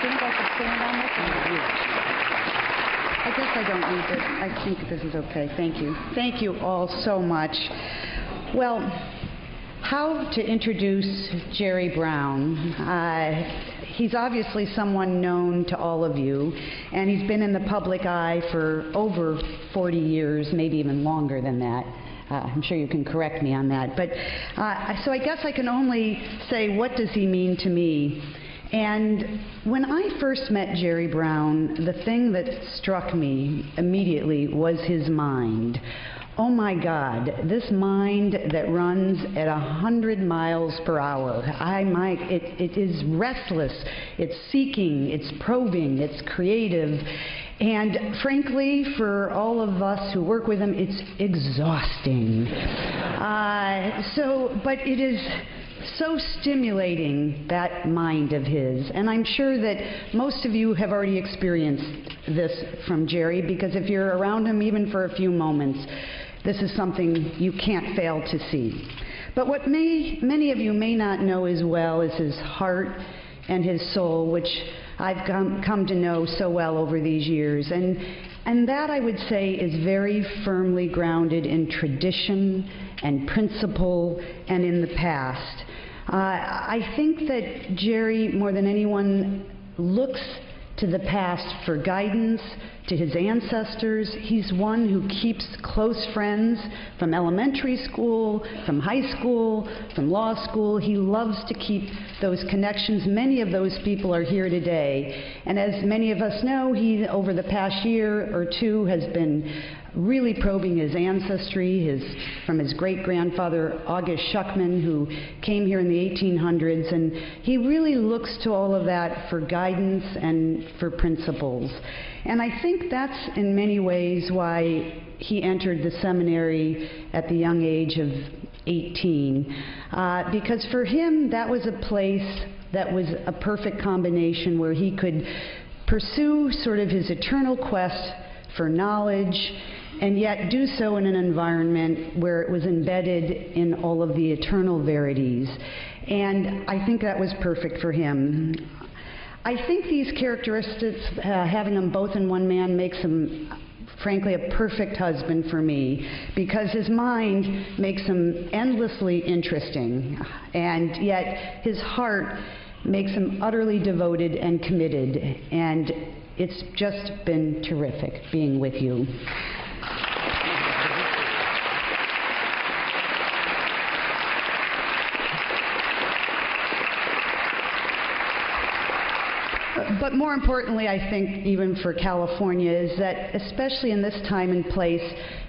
think I could stand on this? I guess I don't need this. I think this is okay. Thank you. Thank you all so much. Well, how to introduce Jerry Brown? He's obviously someone known to all of you, and he's been in the public eye for over 40 years, maybe even longer than that. I'm sure you can correct me on that. But so I guess I can only say, what does he mean to me? And when I first met Jerry Brown, the thing that struck me immediately was his mind. Oh my God, this mind that runs at 100 miles per hour. It is restless, it's seeking, it's probing, it's creative. And frankly, for all of us who work with him, it's exhausting. But it is so stimulating, that mind of his. And I'm sure that most of you have already experienced this from Jerry, because if you're around him even for a few moments, this is something you can't fail to see. But what many of you may not know as well is his heart and his soul, which I've come to know so well over these years. And that, I would say, is very firmly grounded in tradition and principle and in the past. I think that Jerry, more than anyone, looks to the past for guidance, to his ancestors. He's one who keeps close friends from elementary school, from high school, from law school. He loves to keep those connections. Many of those people are here today. And as many of us know, he, over the past year or two, has been really probing his ancestry, from his great-grandfather August Schuckman, who came here in the 1800s, and he really looks to all of that for guidance and for principles. And I think that's in many ways why he entered the seminary at the young age of 18, because for him that was a place that was a perfect combination where he could pursue sort of his eternal quest for knowledge, and yet do so in an environment where it was embedded in all of the eternal verities. And I think that was perfect for him. I think these characteristics, having them both in one man, makes him, frankly, a perfect husband for me, because his mind makes him endlessly interesting, and yet his heart makes him utterly devoted and committed. And it's just been terrific being with you. But more importantly, I think, even for California, is that especially in this time and place,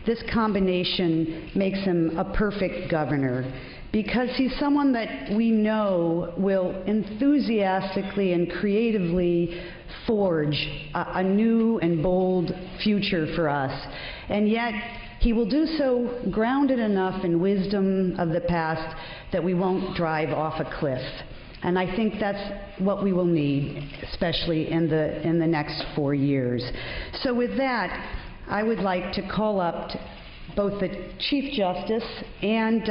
this combination makes him a perfect governor, because he's someone that we know will enthusiastically and creatively forge a new and bold future for us. And yet, he will do so grounded enough in wisdom of the past that we won't drive off a cliff. And I think that's what we will need, especially in the next 4 years. So with that, I would like to call up both the Chief Justice and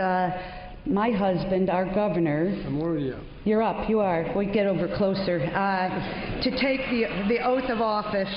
my husband, our governor. I'm already up. You're up, you are. We'll get over closer. To take the oath of office.